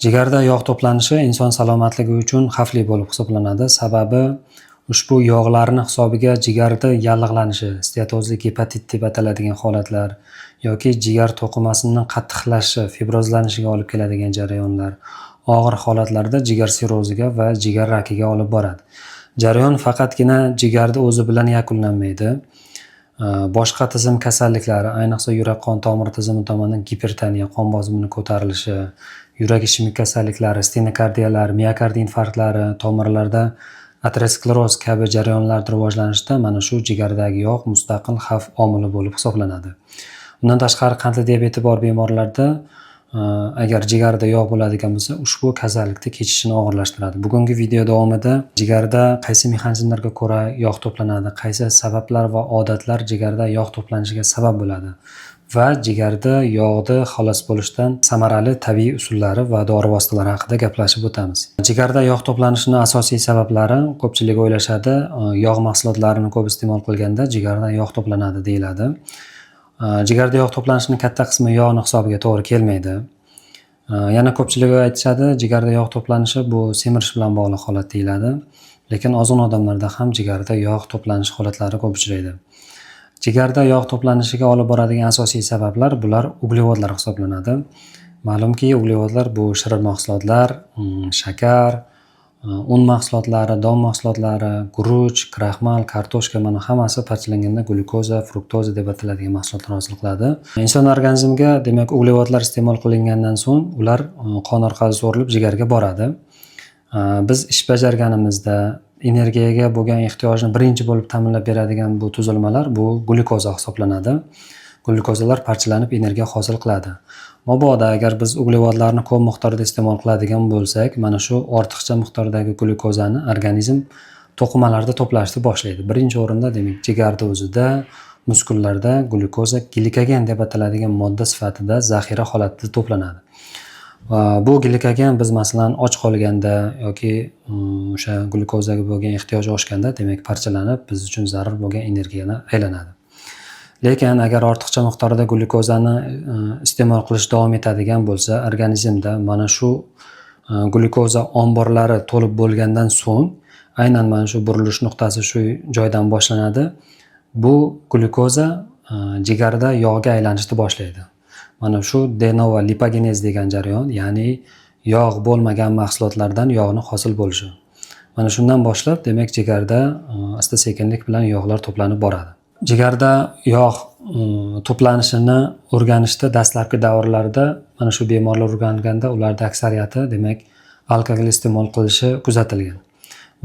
Jigarda yog' to'planishi inson salomatligi uchun xavfli bo'lib hisoblanadi. Sababi ushbu yog'larning hisobiga jigarda yallig'lanishi, steatozlik gepatit deb ataladigan holatlar yoki jigar to'qimasining qattiqlashishi, fibrozlanishiga olib keladigan jarayonlar, og'ir holatlarda jigar sirroziga va jigar rakiga olib boradi. Jarayon faqatgina jigarda o'zi bilan yakunlanmaydi. Boshqa tizim kasalliklari, ayniqsa yurak-qon tomir tizimi tomonidan gipertoniya, qon bosimining ko'tarilishi, yurak ishemik kasalliklari, stenokardiyalar, miokard infarktlari, tomirlarda ateroskleroz kabi jarayonlarning rivojlanishida mana shu jigardagi yog' mustaqil xavf omili bo'lib hisoblanadi. Bundan tashqari qandli diabeti bor bemorlarda agar jigarda yog' bo'ladigan bo'lsa, ushbu kasallikni kechishini og'irlashtiradi. Bugungi video davomida jigarda qaysi mexanizmlarga ko'ra yog' to'planadi, qaysi sabablar va odatlar jigarda yog' to'planishiga sabab bo'ladi va jigarda yog'ni xalos bo'lishdan samarali tabiiy usullari va dori vositalari haqida gaplashib o'tamiz. Jigarda yog' to'planishining asosiy sabablari ko'pchilik o'ylashadi, yog' mahsulotlarini ko'p iste'mol qilganda jigarda yog' to'planadi deyiladi. Jigarda yog' to'planishining katta qismi yog'ning hisobiga to'g'ri kelmaydi. Yana ko'pchilik aytishadi, jigarda yog' to'planishi bu semirish bilan bog'liq holat deyiladi. Lekin ozg'in odamlarda ham jigarda yog' to'planish holatlari ko'p uchraydi. Jigarda yog' to'planishiga olib boradigan asosiy sabablar bular uglevodlar hisoblanadi. Ma'lumki, uglevodlar bu shirin mahsulotlar, shakar, un mahsulotlari, don mahsulotlari, guruch, kraxmal, kartoshka mana hammasi parchalanganda glyukoza, fruktoza deb ataladigan mahsulotlar hosil qiladi. Inson organizmiga, demak, uglevodlar iste'mol qilingandan so'ng ular qon orqali so'rilib jigarga boradi. Biz ish bajarganimizda energiyaga bo'lgan ehtiyojni birinchi bo'lib ta'minlab beradigan bu tuzilmalar bu glyukoza hisoblanadi. Glyukozalar parchalanib energiya hosil qiladi. Mabodo agar biz uglevodlarni ko'p miqdorda iste'mol qiladigan bo'lsak, mana shu ortiqcha miqdordagi glyukozani organizm to'qimalarda to'plashni boshlaydi. Birinchi o'rinda demak jigarda o'zida, muskullarda glyukoza glikogen deb ataladigan modda sifatida zaxira holatida to'planadi. Bu glikogen biz masalan och qolganda yoki o'sha glyukozaga bo'lgan ehtiyoj oshganda demak parchalanib biz uchun zarur bo'lgan energiyani aylanadi. Lekin agar ortiqcha miqdorda glyukozani iste'mol qilish davom etadigan bo'lsa, organizmda mana shu glyukoza omborlari to'lib bo'lgandan so'ng, aynan mana shu burilish nuqtasi shu joydan boshlanadi. Bu glyukoza jigarda yog'ga aylanishni boshlaydi. Mana shu de novo lipogenez degan jarayon, ya'ni yog' bo'lmagan mahsulotlardan yog'ni hosil bo'lishi. Mana shundan boshlab, demak, jigarda asta-sekinlik bilan yog'lar to'planib boradi. Jigarda yog' to'planishini o'rganishda dastlabki davrlarda mana shu bemorlar o'rganganda ularda aksariyati demak alkogol iste'mol qilishi kuzatilgan.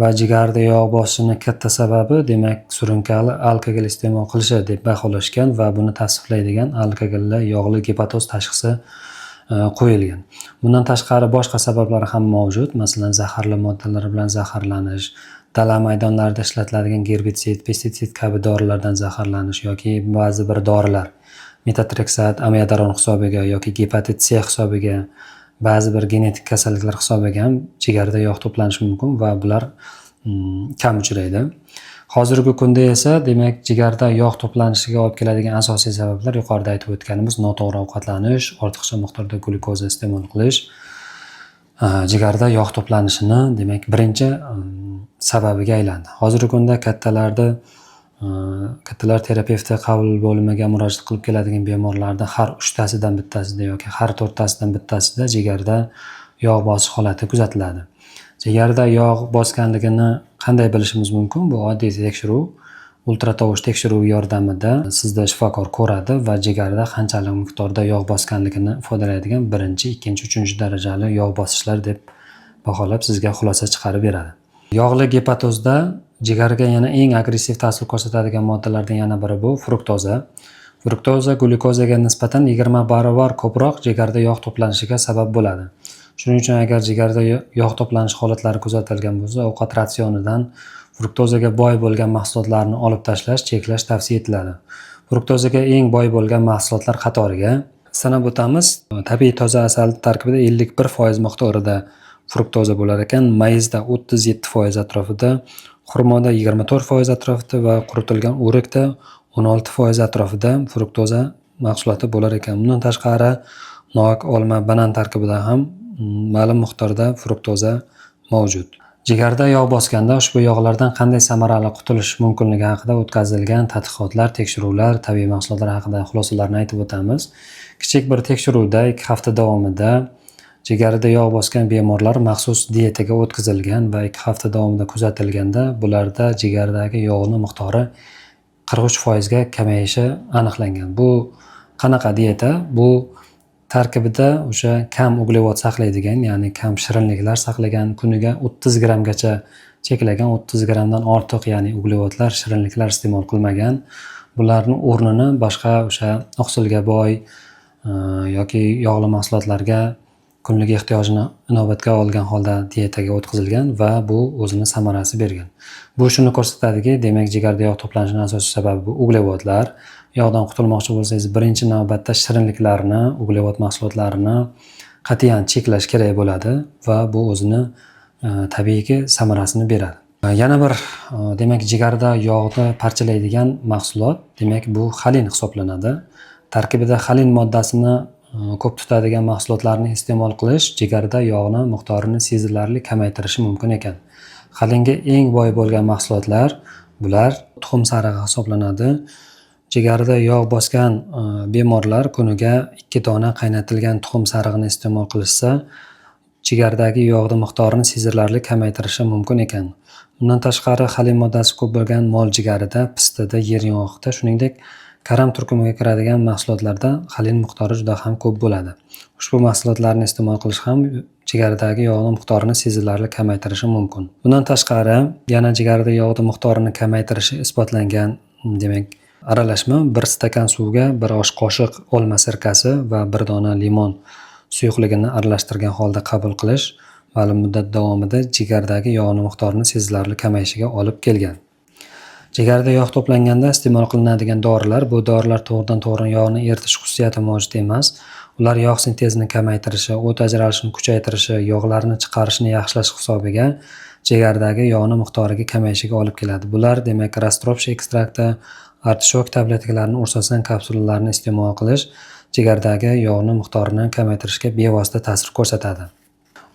Va jigarda yog' bosishini katta sababi demak surunkali alkogol iste'mol qilishi deb baholashgan va buni tasdiqlaydigan alkogolli yog'li gepatoz tashxisi qo'yilgan. Bundan tashqari boshqa sabablar ham mavjud. Masalan, zaharli moddalar bilan zaharlanish, dala maydonlarida ishlatiladigan gerbitsid, pestitsid kabi dorilardan zaharlanish yoki ba'zi bir dorilar metotrexat, amiodaron hisobiga yoki gepatit C hisobiga, ba'zi bir genetik kasalliklar hisobiga ham jigarda yog' to'planishi mumkin va bular kam uchraydi. Hozirgi kunda esa demak jigarda yog' to'planishiga olib keladigan asosiy sabablar yuqorida aytib o'tganimiz noto'g'ri ovqatlanish, ortiqcha miqdorda glyukoza iste'mol qilish jigarda yog' to'planishini demak birinchi sababiga aylandi. Hozirgi kunda kattalar terapevti qabul bo'limiga murojaat qilib keladigan bemorlarda har 3tasidan bittasida yoki har 4tasidan bittasida jigarda yog' bosish holati kuzatiladi. Jigarda yog' bosganligini qanday bilishimiz mumkin? Bu oddiy tekshiruv, ultratovush tekshiruvi yordamida sizda shifokor ko'radi va jigarda qanchalik miqdorda yog' bosganligini ifodalaydigan 1-chi, 2-chi, 3-chi darajali yog' bosishlar deb baholab sizga xulosa chiqarib beradi. Yog'li gepatozda jigarga yana eng agressiv ta'sir ko'rsatadigan moddalardan yana biri bu fruktoza. Fruktoza glyukozaga nisbatan 20 barobar ko'proq jigarda yog' to'planishiga sabab bo'ladi. Shuning uchun agar jigarda yog' to'planish holatlari kuzatilgan bo'lsa, ovqat ratsionidan fruktozaga boy bo'lgan mahsulotlarni olib tashlash, cheklash tavsiya etiladi. Fruktozaga eng boy bo'lgan mahsulotlar qatoriga sanab o'tamiz. Tabiiy toza asal tarkibida 51% miqdorida fruktoza bo'lar ekan, mayizda 37% atrofida, xurmoda 24% atrofida va quritilgan o'rikda 16% atrofida fruktoza mahsuloti bo'lar ekan. Bundan tashqari nok, olma, banan tarkibida ham ma'lum miqdorda fruktoza mavjud. Jigarda yog' bosganda ushbu yog'lardan qanday samarali qutulish mumkinligi haqida o'tkazilgan tadqiqotlar, tekshiruvlar, tabiiy mahsulotlar haqida xulosalarni aytib o'tamiz. Kichik bir tekshiruvda 2 hafta davomida jigarida yog' bosgan bemorlar maxsus diyetaga o'tkazilgan va 2 hafta davomida kuzatilganda bularda jigardagi yog'ning miqdori 43% ga kamayishi aniqlangan. Bu qanaqa diyeta? Bu tarkibida o'sha kam uglevod saqlaydigan, ya'ni kam shirinliklar saqlagan, kuniga 30 grammgacha cheklagan, 30 grammdan ortiq, ya'ni uglevodlar, shirinliklar iste'mol qilmagan. Bularning o'rnini boshqa o'sha oqsilga boy yoki yog'li mahsulotlarga kunlik ehtiyojini inobatga olgan holda diyetaga o'tkazilgan va bu o'zini samarasi bergan. Bu shuni ko'rsatadiki, demak jigarda yog' to'planishining asosiy sababi bu uglevodlar. Yog'dan qutulmoqchi bo'lsangiz, birinchi navbatda shirinliklarni, uglevod mahsulotlarini qat'iyan cheklash kerak bo'ladi va bu o'zini tabiiyki samarasini beradi. Yana bir demak jigarda yog'ni parchalaydigan mahsulot, demak bu xolin hisoblanadi. Tarkibida xolin moddasini ko'p tutadigan mahsulotlarni iste'mol qilish jigarda yog'ni miqdorini sezilarli kamaytirishi mumkin ekan. Xolinga eng boy bo'lgan mahsulotlar bular tuxum sarig'i hisoblanadi. Jigarda yog' bosgan bemorlar kuniga 2 dona qaynatilgan tuxum sarig'ini iste'mol qilishsa, jigardagi yog'ning miqdorini sezilarli kamaytirishi mumkin ekan. Bundan tashqari xolin moddasi ko'p bo'lgan mol jigarida, pistada, yeryong'oqda, shuningdek karam turkumiga kiradigan mahsulotlarda xolin miqdori juda ham ko'p bo'ladi. Ushbu mahsulotlarni iste'mol qilish ham jigardagi yog'ning miqdorini sezilarli kamaytirishi mumkin. Bundan tashqari, yana jigarda yog'ning miqdorini kamaytirishi isbotlangan, demak, aralashma 1 stakan suvga 1 osh qoshiq olma sirkasi va 1 dona limon suyuqligini aralashtirgan holda qabul qilish ma'lum muddat davomida jigardagi yog'ning miqdorini sezilarli kamayishiga olib kelgan. Jigarda yog' to'planganda iste'mol qilinadigan dorilar, bu dorilar to'g'ridan-to'g'ri yog'ni eritish xususiyati mavjud emas. Ular yog' sintezini kamaytirishi, o't ajralishini kuchaytirishi, yog'larni chiqarishni yaxshilash hisobiga jigardagi yog'ning miqdoriga kamayishiga olib keladi. Bular demak rastropsha ekstrakti, artishok tabletkalarni ursasan kapsulalarni iste'mol qilish jigardagi yog'ning miqdorini kamaytirishga bevosita ta'sir ko'rsatadi.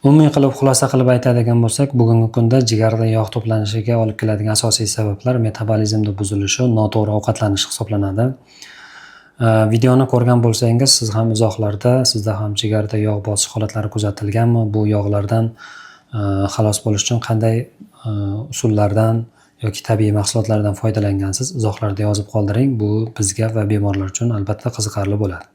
Umumiy qilib xulosa qilib aytadigan bo'lsak, bugungi kunda jigarda yog' to'planishiga olib keladigan asosiy sabablar metabolizmda buzilishi, noto'g'ri ovqatlanish hisoblanadi. Videoni ko'rgan bo'lsangiz, siz ham izohlarda sizda ham jigarda yog' bosish holatlari kuzatilganmi? Bu yog'lardan xalos bo'lish uchun qanday usullardan yoki tabiiy mahsulotlardan foydalangansiz? Izohlarda yozib qoldiring. Bu bizga va bemorlar uchun albatta qiziqarli bo'ladi.